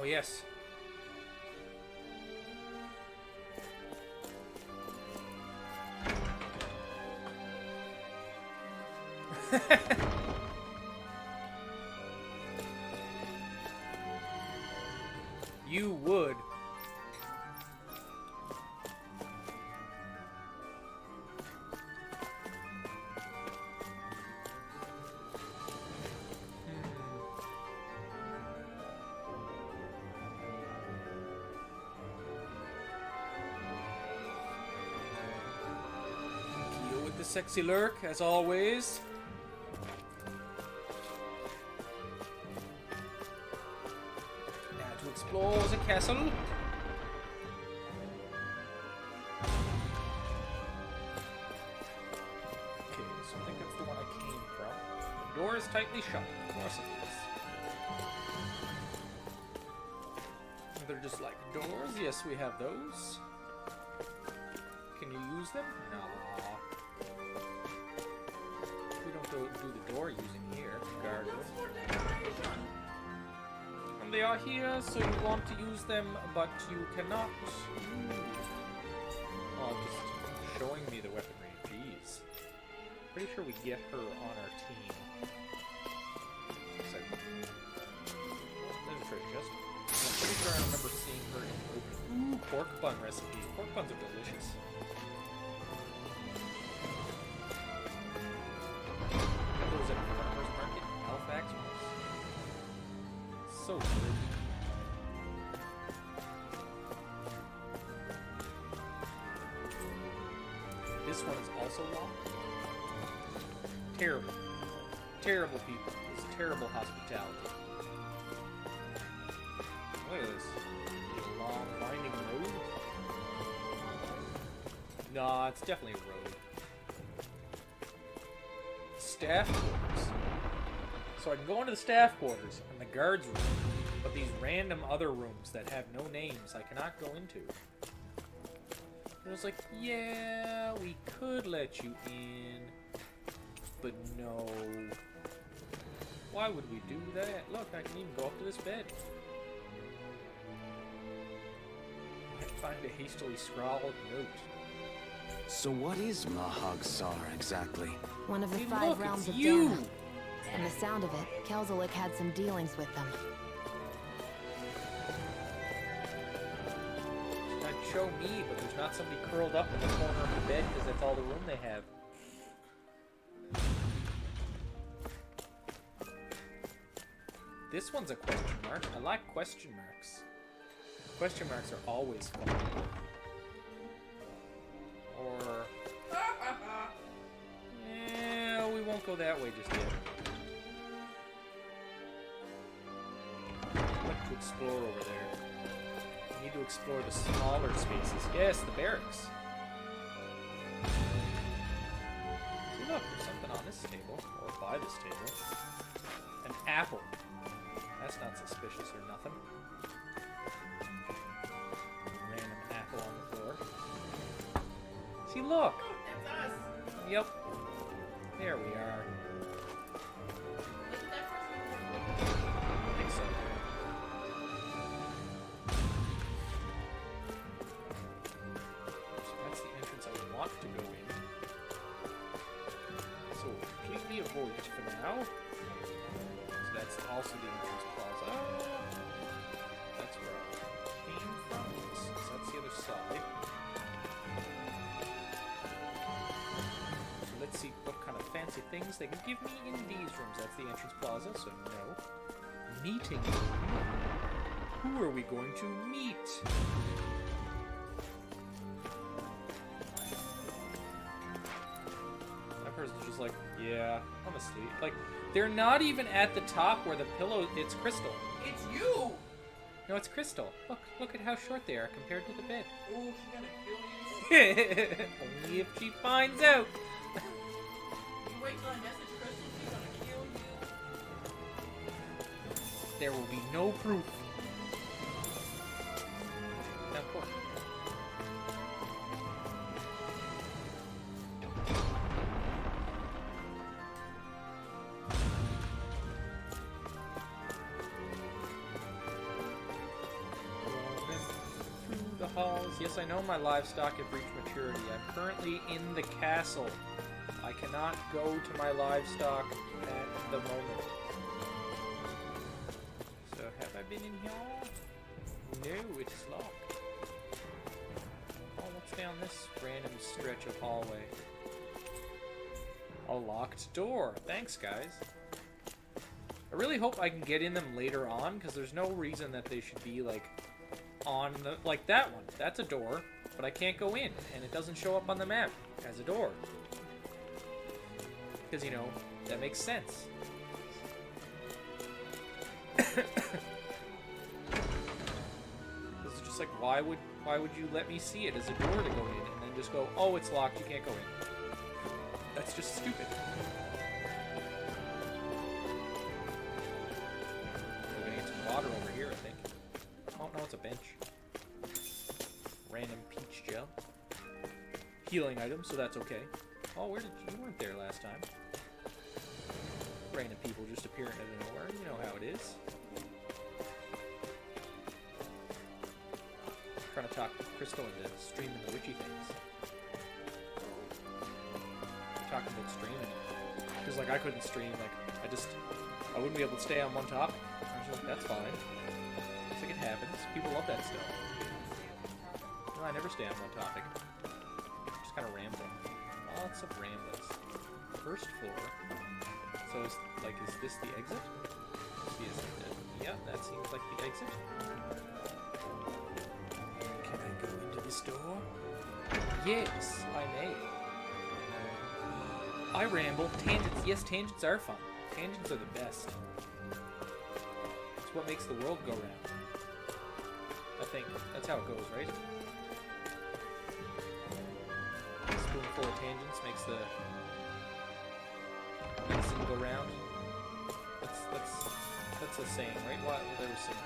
yes. You would. Kyo with the sexy lurk, as always. Explore the castle. Okay, so I think that's the one I came from. The door is tightly shut. Of course it is. They're just like doors. Yes, we have those. Can you use them? No. We don't do the door using here. Guard room. They are here, so you want to use them, but you cannot. Oh, just showing me the weaponry. Jeez. Pretty sure we get her on our team. There's a treasure chest. I'm pretty sure I remember seeing her in the opening. Ooh, pork bun recipe. Pork buns are delicious. Got those at the farmer's market in Halifax. So good. This one is also locked. Terrible. Terrible people. It's terrible hospitality. Look at this. A long, winding road. Nah, it's definitely a road. Staff quarters. So I can go into the staff quarters and the guards room, but these random other rooms that have no names I cannot go into. And I was like, yeah, we could let you in, but no. Why would we do that? Look, I can even go up to this bed. I find a hastily scrawled note. So what is Mahag Sar exactly? One of the Hey, 5 look, realms it's of you! Dana. From the sound of it, Kelzelik had some dealings with them. I'd show me, but there's not somebody curled up in the corner of the bed because that's all the room they have. This one's a question mark. I like question marks. Question marks are always fun. Or... yeah, we won't go that way just yet. I'd like to explore over there. We need to explore the smaller spaces. Yes, the barracks. See, look, there's something on this table, or by this table. An apple. That's not suspicious or nothing. Random apple on the floor. See, look! That's us. Yep. There we are. I think so. So that's the entrance I want to go in. So we'll completely avoid it for now. So that's also the entrance plaza. That's where I came from. So that's the other side. So let's see what kind of fancy things they can give me in these rooms. That's the entrance plaza, so no. Meeting room. Who are we going to meet? That person's just like, yeah, I'm asleep. Like, they're not even at the top where the pillow, it's Crystal. It's you! No, it's Crystal. Look at how short they are compared to the bed. Oh, she's gonna kill you. Only if she finds out. You wait till I message Crystal, she's gonna kill you. There will be no proof. Now, of course. calls. Yes, I know my livestock have reached maturity. I'm currently in the castle. I cannot go to my livestock at the moment. So, have I been in here? No, it's locked. Oh, what's down this random stretch of hallway? A locked door. Thanks, guys. I really hope I can get in them later on, because there's no reason that they should be, like, on the... Like that one. That's a door, but I can't go in, and it doesn't show up on the map as a door. Because, you know, that makes sense. This is just like, why would you let me see it as a door to go in, and then just go, oh, it's locked, you can't go in. That's just stupid. We're gonna get some water over here, I think. Oh, no, it's a bench. Random peach gel. Healing item, so that's okay. Oh, where did you weren't there last time? Random people just appearing out of nowhere. You know how it is. Trying to talk Crystal into streaming the witchy things. Talking about streaming. Because, like, I couldn't stream. Like, I wouldn't be able to stay on one topic. I was like, that's fine. It's like, it happens. People love that stuff. No, I never stay on one topic. Just kind of rambling. Lots of ramblings. First floor. So, is this the exit? Yeah, that seems like the exit. Can I go into this door? Yes, I may. I ramble. Tangents. Yes, tangents are fun. Tangents are the best. It's what makes the world go round. I think. That's how it goes, right? A spoonful of tangents makes the medicine go round. That's a saying, right? What? There was some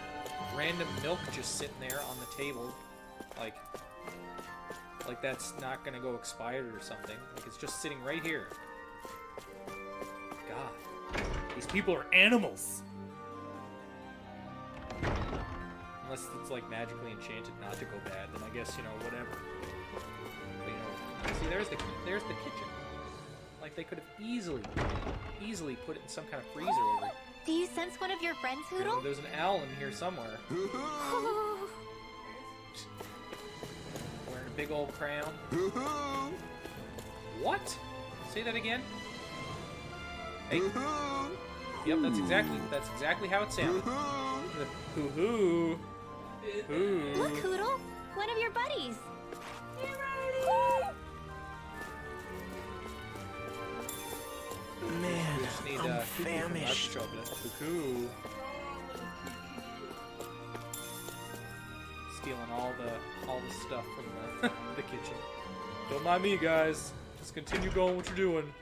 random milk just sitting there on the table. Like that's not gonna go expired or something. Like it's just sitting right here. God. These people are animals! Unless it's like magically enchanted not to go bad, then I guess, you know, whatever. But, you know, see, there's the kitchen. Like they could have easily put it in some kind of freezer over it. Do you sense one of your friends, Hoodle? There's an owl in here somewhere. Wearing a big old crown. What? Say that again? Hey. Yep, that's exactly how it sounds. The hoo-hoo. Hoo. Look, Hoodle! One of your buddies! Man, We just need I'm Cuckoo from famished. Cuckoo. Stealing all the stuff from the kitchen. Don't mind me, guys. Just continue going what you're doing.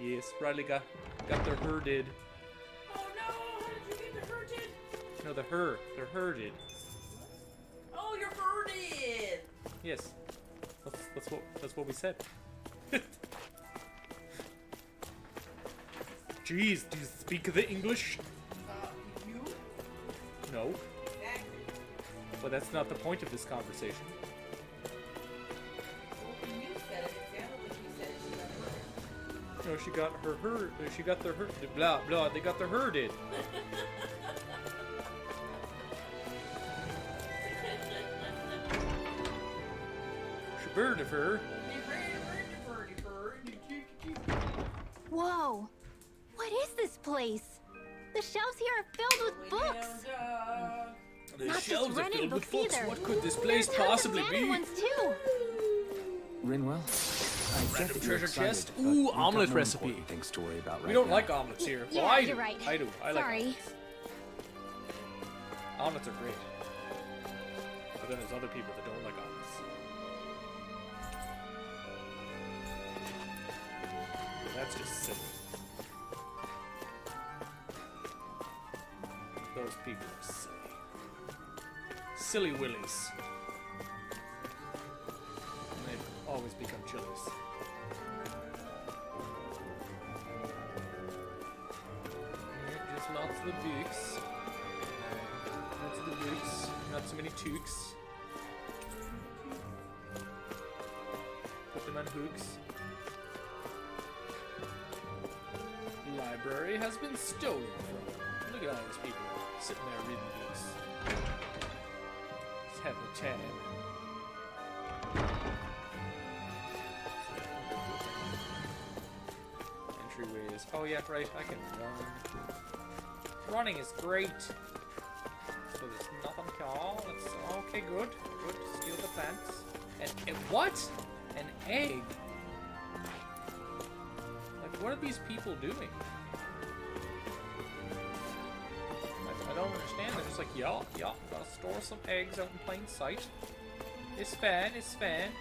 Yes, Riley got their herded. Oh no! How did you get the herded? No, they're herded. Oh, you're herded! Yes, that's what we said. Jeez, do you speak the English? You? No, Exactly. but that's not the point of this conversation. Well, when you said it, it sounded like you said she got herded. No, she got she got their herd, blah, blah, they got their herded. She bird of her. Whoa! What is this place? The shelves here are filled with books! The Not shelves just are running filled with books books. either. What could this There's place tons of possibly abandoned be? ones too! Rinwell, I get Random that you're treasure excited, chest? but Ooh, we've got omelet more recipe. important things to worry about right We don't now. like omelets here. Yeah, Well, I you're do. right. I do. I like Sorry. omelets. Omelets are great. But then there's other people that don't like omelets. That's just silly. Those people are silly. Silly willies. And they always become chilies. Yeah, just lots of the books. Lots of the books. Not so many toques. Put them on hooks. Library has been stolen from. Look at all these people sitting there reading books. Just having a tab. Entryways. Oh yeah, right. I can run. Running is great. So there's nothing to all. That's okay. Good. Good. Steal the plants. And what? An egg. Like, what are these people doing? I don't understand. They're just like, yeah, gotta store some eggs out in plain sight. It's fine, it's fine.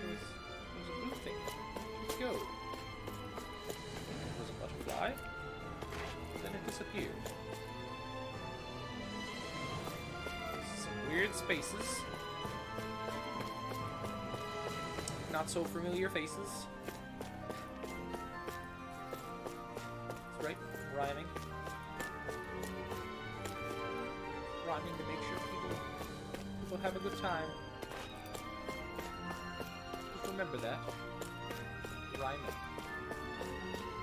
There's a blue thing. Let's go. There's a butterfly. Then it disappeared. Some weird spaces. Not so familiar faces. That's right, rhyming. Rhyming to make sure people have a good time. Just remember that. Rhyming.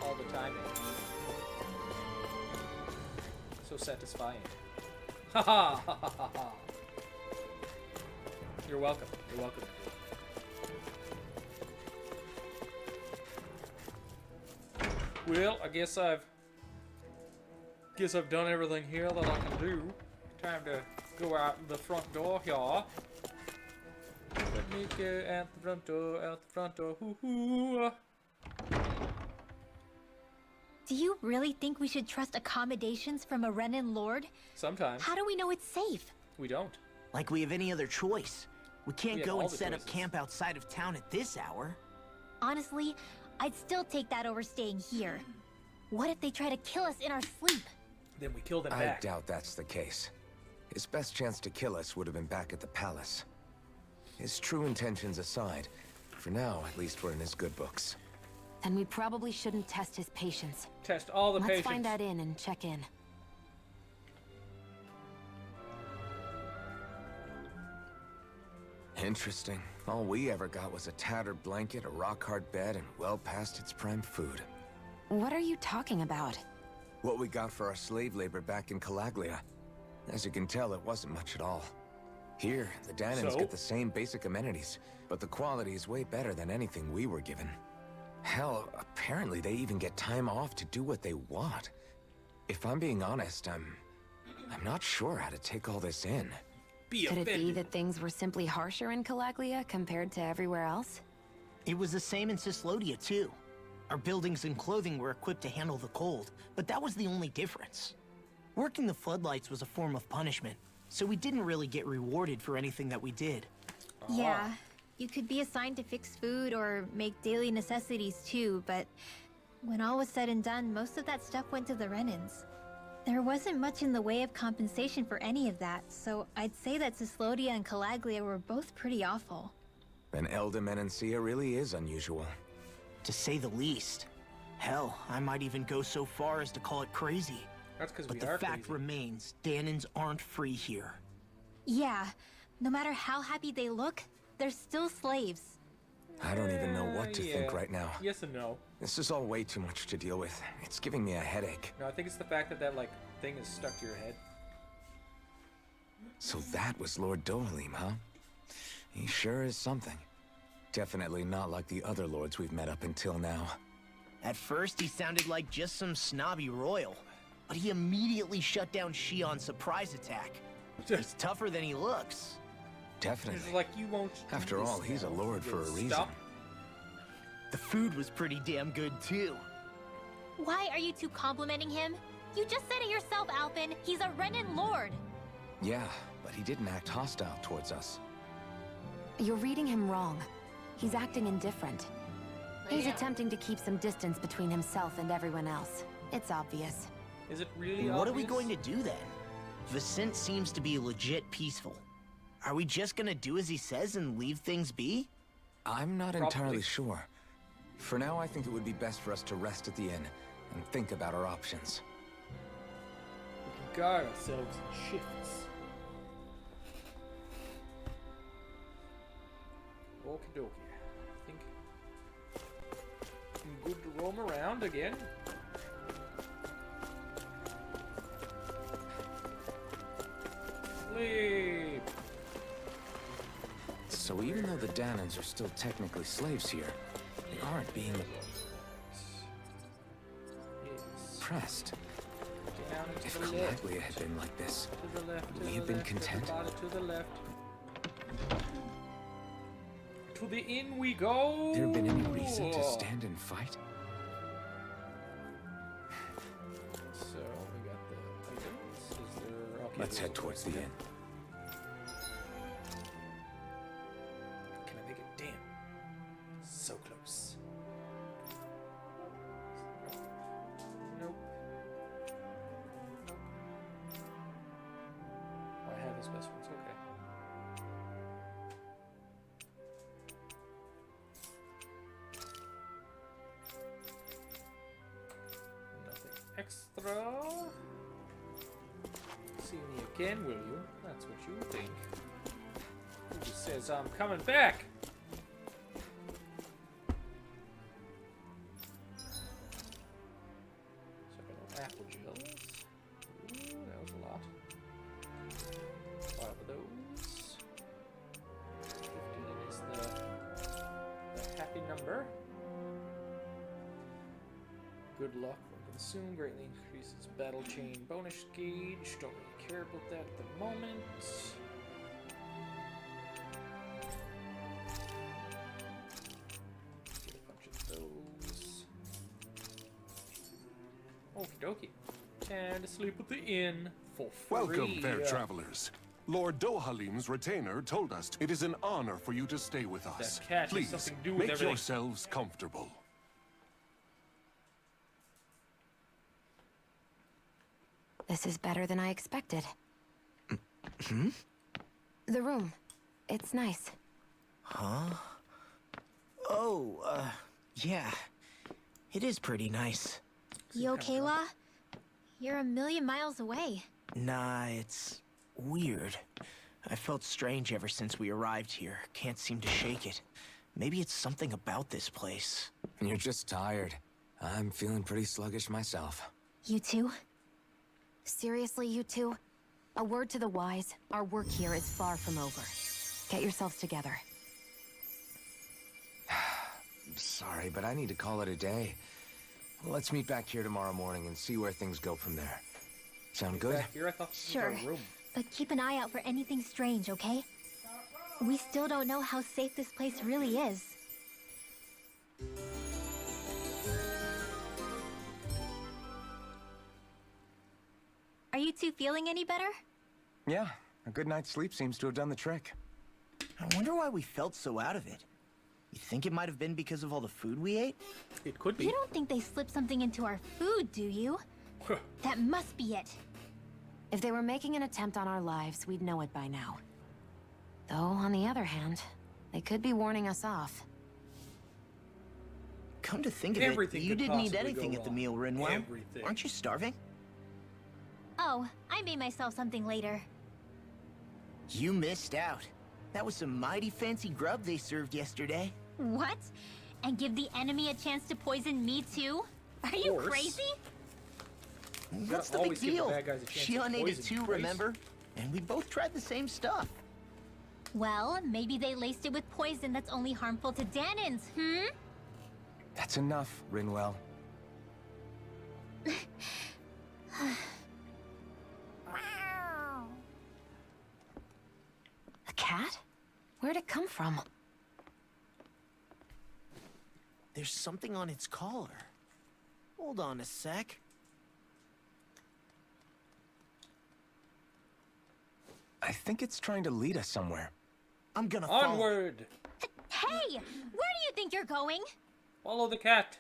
All the time. So satisfying. Ha ha ha ha ha. You're welcome. You're welcome. Well, I guess I've done everything here that I can do. Time to go out the front door here. Let me go out the front door, hoo hoo. Do you really think we should trust accommodations from a Renan Lord? Sometimes. How do we know it's safe? We don't. Like we have any other choice. We can't have go all and the set up choices. camp outside of town at this hour. Honestly, I'd still take that over staying here. What if they try to kill us in our sleep? Then we kill them I back. doubt that's the case. His best chance to kill us would have been back at the palace. His true intentions aside, for now, at least we're in his good books. Then we probably shouldn't test his patience. Test all the Let's patients. find that inn and check in. Interesting. All we ever got was a tattered blanket, a rock-hard bed, and well past its prime food. What are you talking about? What we got for our slave labor back in Calaglia. As you can tell, it wasn't much at all. Here, the Danans So? get the same basic amenities, but the quality is way better than anything we were given. Hell, apparently they even get time off to do what they want. If I'm being honest, I'm not sure how to take all this in. Be Could it be offended. that things were simply harsher in Calaglia compared to everywhere else? It was the same in Cislodia, too. Our buildings and clothing were equipped to handle the cold, but that was the only difference. Working the floodlights was a form of punishment, so we didn't really get rewarded for anything that we did. Yeah, you could be assigned to fix food or make daily necessities too, but when all was said and done, most of that stuff went to the Renans. There wasn't much in the way of compensation for any of that, so I'd say that Cislodia and Calaglia were both pretty awful. And Elda Menancia really is unusual. To say the least. Hell, I might even go so far as to call it crazy. That's because But we the are fact crazy. remains, Danans aren't free here. Yeah, no matter how happy they look, they're still slaves. I don't even know what to think Yeah. right now. Yes and no. This is all way too much to deal with. It's giving me a headache. No, I think it's the fact that that like thing is stuck to your head. So that was Lord Dohalim, huh? He sure is something. Definitely not like the other lords we've met up until now. At first, he sounded like just some snobby royal, but he immediately shut down Shion's surprise attack. He's tougher than he looks. It's Definitely. like you won't. do After this all, he's a now. lord for a Stop. reason. The food was pretty damn good, too. Why are you two complimenting him? You just said it yourself, Alphen. He's a Renan Lord. Yeah, but he didn't act hostile towards us. You're reading him wrong. He's acting indifferent. He's Yeah. attempting to keep some distance between himself and everyone else. It's obvious. Is it really? What are we obvious? going to do then? Vicent seems to be legit peaceful. Are we just gonna do as he says and leave things be? I'm not Probably. entirely sure. For now, I think it would be best for us to rest at the inn and think about our options. We can guard ourselves in shifts. Okie dokie. I think I'm good to roam around again. Sleep. So even though the Danans are still technically slaves here, they aren't being Yes. pressed. Down and to If the left. Calaglia had been like this, To the left. would To we the have been left, content? everybody to the left. To the inn we go. there been any reason to stand and fight? So we got the items. Is there? Okay, Let's there's head a towards place the there. inn. Can I make it? Damn. So close. Nope. Oh, I have the specimens. Okay. Nothing extra. See me again, will you? That's what you think. Who says I'm coming back? So I got apple gels. Ooh, that was a lot. 5 of those. 15 is the happy number. Good luck when consumed greatly increases battle chain bonus gauge. Don't really care about that at the moment. Get a bunch of those. Okie dokie. And sleep at the inn for free. Welcome, fair travelers. Lord Dohalim's retainer told us it is an honor for you to stay with us. That cat has Please, something to do with make everything. yourselves comfortable. This is better than I expected. The room. It's nice. Huh? Oh, yeah. It is pretty nice. You okay, La? You're a million miles away. Nah, it's weird. I felt strange ever since we arrived here. Can't seem to shake it. Maybe it's something about this place. You're just tired. I'm feeling pretty sluggish myself. You too? Seriously, you two? A word to the wise, our work here is far from over. Get yourselves together. Sorry, but I need to call it a day. Let's meet back here tomorrow morning and see where things go from there. Sound good? Back here, I thought this was Sure. our room. But keep an eye out for anything strange, okay? We still don't know how safe this place really is. Are you two feeling any better? Yeah, a good night's sleep seems to have done the trick. I wonder why we felt so out of it. You think it might have been because of all the food we ate? It could be. You don't think they slipped something into our food, do you? That must be it. If they were making an attempt on our lives, we'd know it by now. Though, on the other hand, they could be warning us off. Come to think of Everything it, you could didn't eat possibly anything go at the wrong. meal, Rinwell. Everything. Aren't you starving? Oh, I made myself something later. You missed out. That was some mighty fancy grub they served yesterday. What? And give the enemy a chance to poison me too? Are you course. crazy? What's the big always give the deal? bad guys a chance to Shion ate it poison too, you, remember? And we both tried the same stuff. Well, maybe they laced it with poison that's only harmful to Danans, hmm? That's enough, Rinwell. A cat? Where'd it come from? There's something on its collar. Hold on a sec. I think it's trying to lead us somewhere. I'm gonna follow. Onward! Hey! Where do you think you're going? Follow the cat.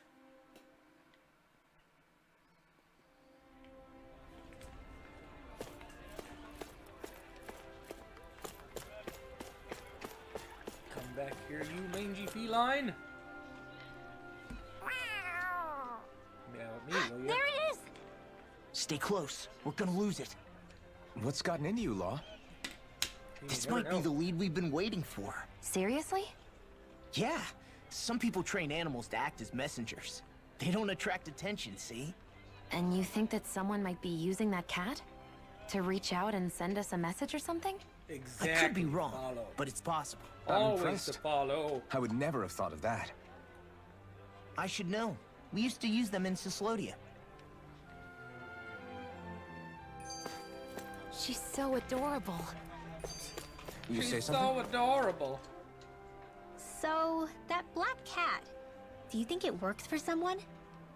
Come back here, you mangy feline. Meow at me, will you? There it is! Stay close. We're gonna lose it. What's gotten into you, Law? You This never might be know. the lead we've been waiting for. Seriously? Yeah, some people train animals to act as messengers. They don't attract attention, see? And you think that someone might be using that cat? To reach out and send us a message or something? Exactly. I could be wrong, Follow. but it's possible. I'm Always impressed. to follow. I would never have thought of that. I should know. We used to use them in Cyslodia. She's so adorable. You say She's something? so adorable. So, that black cat, do you think it works for someone?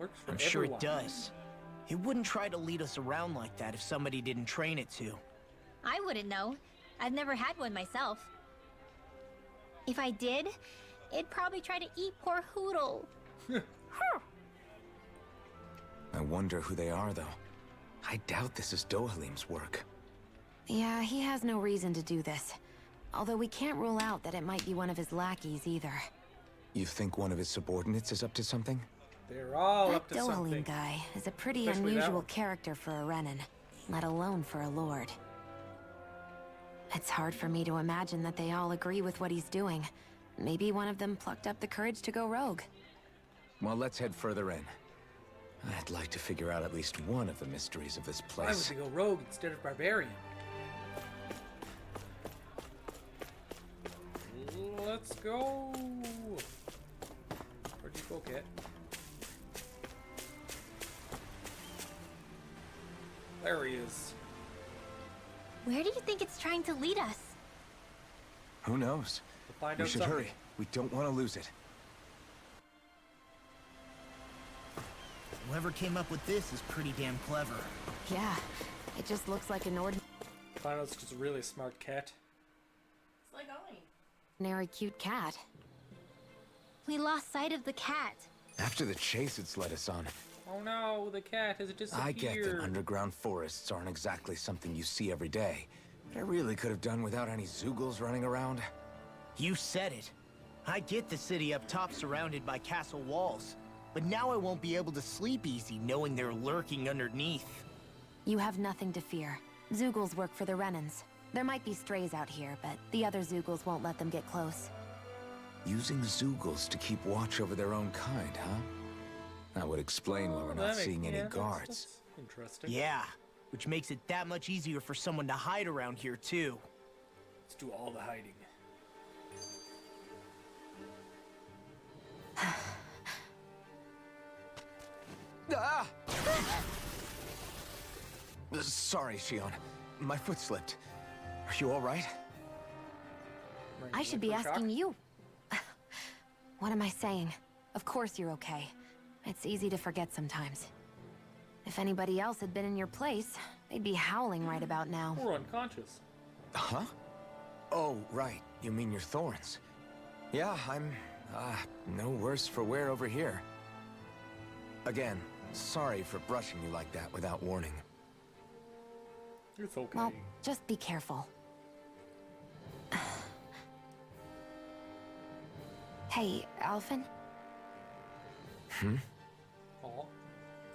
Works for I'm sure everyone. it does. It wouldn't try to lead us around like that if somebody didn't train it to. I wouldn't know. I've never had one myself. If I did, it'd probably try to eat poor Hoodle. I wonder who they are, though. I doubt this is Dohalim's work. Yeah, he has no reason to do this. Although we can't rule out that it might be one of his lackeys either. You think one of his subordinates is up to something? They're all That up to Dohalim something. guy is a pretty Especially that unusual one. character for a Renan, let alone for a lord. It's hard for me to imagine that they all agree with what he's doing. Maybe one of them plucked up the courage to go rogue. Well, let's head further in. I'd like to figure out at least one of the mysteries of this Why would place. they go rogue instead of barbarian? Let's go. Where'd you go, Cat? There he is. Where do you think it's trying to lead us? Who knows? We'll find We out should someday. hurry. We don't want to lose it. Whoever came up with this is pretty damn clever. Yeah, it just looks like an Find out it's just a really smart cat. It's like Ollie. ordinary cute cat. We lost sight of the cat. After the chase it's led us on, Oh no, the cat has disappeared. I get that underground forests aren't exactly something you see every day. But I really could have done without any Zeugles running around. You said it. I get the city up top surrounded by castle walls. But now I won't be able to sleep easy knowing they're lurking underneath. You have nothing to fear. Zeugles work for the Renans. There might be strays out here, but the other Zeugles won't let them get close. Using Zeugles to keep watch over their own kind, huh? That would explain why we're not That make- seeing any yeah, guards. that's interesting. Yeah, which makes it that much easier for someone to hide around here too. Let's do all the hiding. Ah! Sorry, Shion. My foot slipped. Are you all right? I should be asking you. What am I saying? Of course you're okay. It's easy to forget sometimes. If anybody else had been in your place, they'd be howling right about now. We're unconscious. Huh? Oh, right. You mean your thorns. Yeah, I'm, no worse for wear over here. Again, sorry for brushing you like that without warning. It's okay. Well, just be careful. Hey, Alphen? Aw,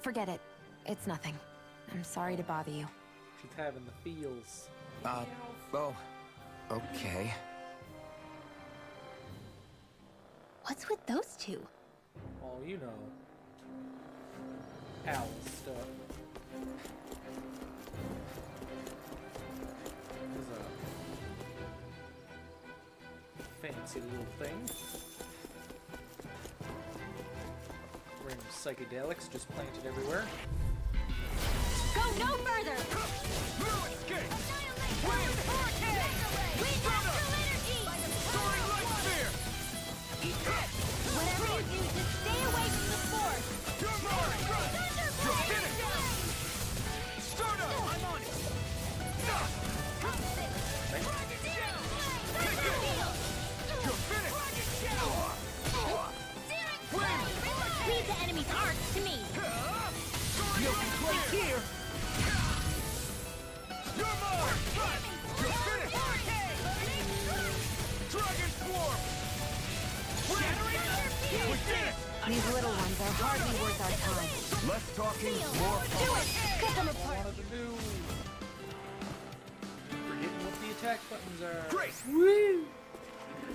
Forget it. It's nothing. I'm sorry to bother you. she's having the feels. Oh, okay. What's with those two? Oh, you know. Owl stuff. There's a fancy little thing. Random psychedelics just planted everywhere. Go no further! Whatever you do, just stay away from the force! I'm on it! Leave the enemy's arcs to me! You'll be placed here! You're mine! You're finished! Dragon Swarm! We did it! These little ones are hardly worth our time. Less talking, more Do it! Cut them apart! Wanted to do. Forgetting what the attack buttons are. Great! Woo!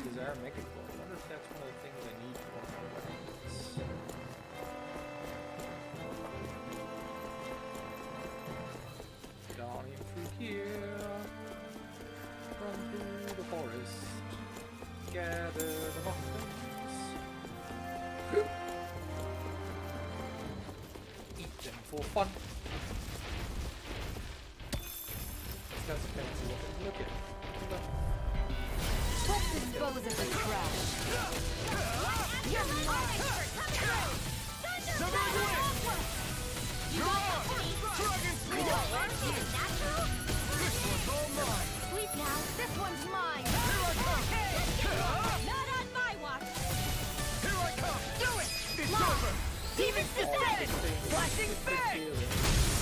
These are making cool. I wonder if that's one of the things I need for my weapons. Dawning through here, run through the forest, gather the muffins, eat them for fun. That's a fancy looking. Look at it. Let's dispose of the trash. You're mine! Sleep now. This one's mine. Here I come! Not on my watch. Here I come! Do it. It's over! Demon's descended. Flashing fang!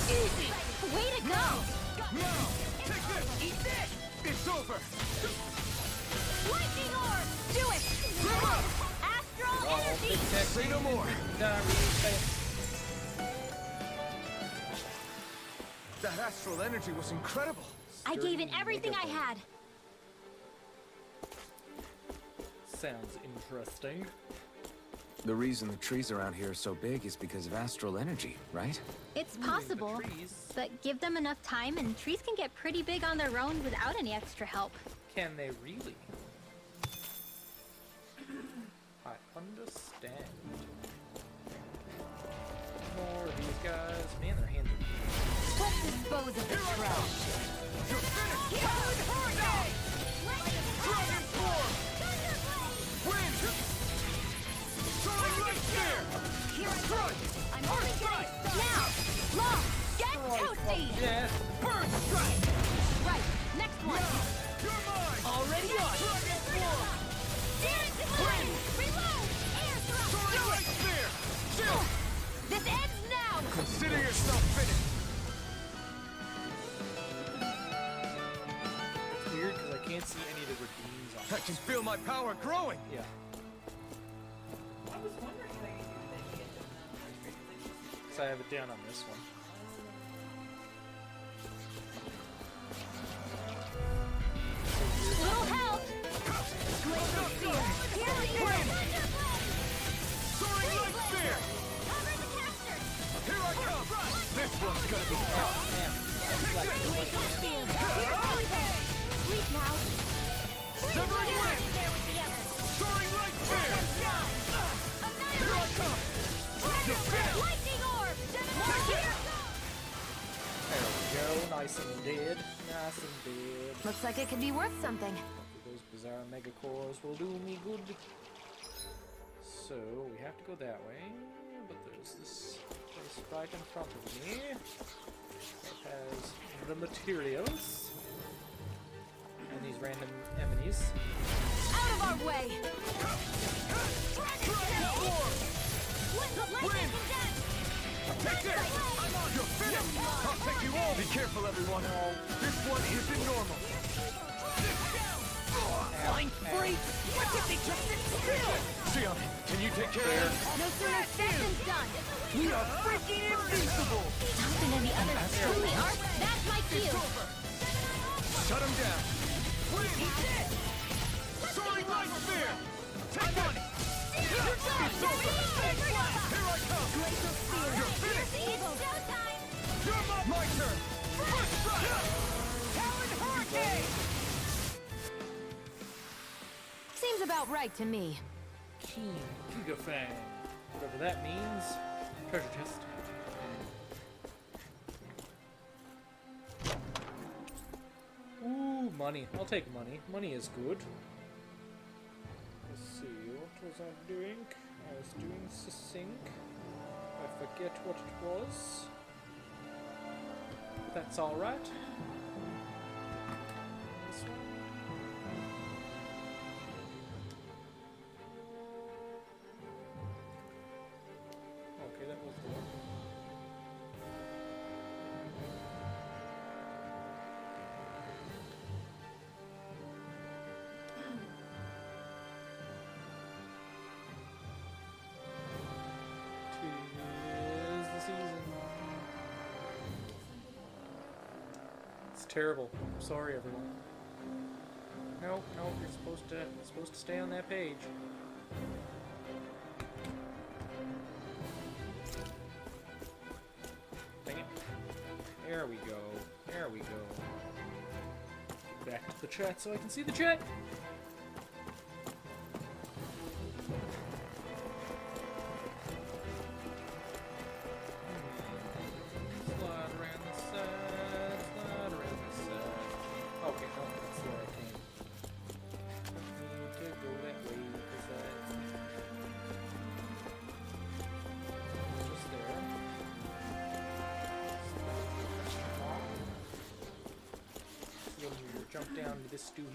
Easy. Way to go. Now! Take this! Eat this! It's over! Lightning orb. Do it. Astral energy. Say no more! That astral energy was incredible! I gave it everything I had. Sounds interesting. The reason the trees around here are so big is because of astral energy, right? It's possible, trees. but give them enough time and trees can get pretty big on their own without any extra help. Can they really? I understand. More of these guys. Man, their hands are Let's dispose of the trash. You're finished! Dragon form! Wind! Soaring light spear! Strike! I'm only getting now. Law, get toasty. yes. Burn strike! Right, next one. You're mine! Already on. Dragon form! Dance wind. Reload. Air thrust. Soaring light spear! Chill! This ends now. Consider yourself finished! It's weird because I can't see any of the redeems on I can feel my power growing! Yeah. I was wondering if I could do that shit. So I have it down on this one. Little help. Glacial spear. Here we go. Soaring light spear! Cover the caster. Here I come! This one's gonna be tough! Glacial spear. Here we go. Sleep now. Severing wind! There with the others. Soaring light spear! Here I come! You're finished! Lightning orb. Here comes. There we go. Nice and dead. Nice and dead. Looks like it could be worth something. Those bizarre megacores will do me good. So we have to go that way, but there's this place right in front of me that has the materials and these random enemies. Out of our way. Dragon form! Wind! Take this! You're finished! I'll take you all! Be careful, everyone! This one isn't normal! Mind freak. What if they just sit still? Xion, can you take care of her? No sooner said than done. We are freaking invincible! Something in the others truly are. That's my cue. Shut him down! Wind! Soaring light spear! Take it! It's over! Here I come! Glacial spear. You're finished! It's showtime. You're my turn! First strike! Talon Hurricane! Seems about right to me. Keen Gigafang. Whatever that means. Treasure chest. Ooh, money. I'll take money. Money is good. Let's see, what was I doing? I was doing sync. I forget what it was. That's alright. This one. Okay, that was the one. Tis the season. It's terrible. I'm sorry, everyone. No, you're supposed to stay on that page. go. Back to the chat so I can see the chat. Slide around the side, slide around the side. Okay, no, that's where I came. Need to go that way because that's just there. Jump down to this stew.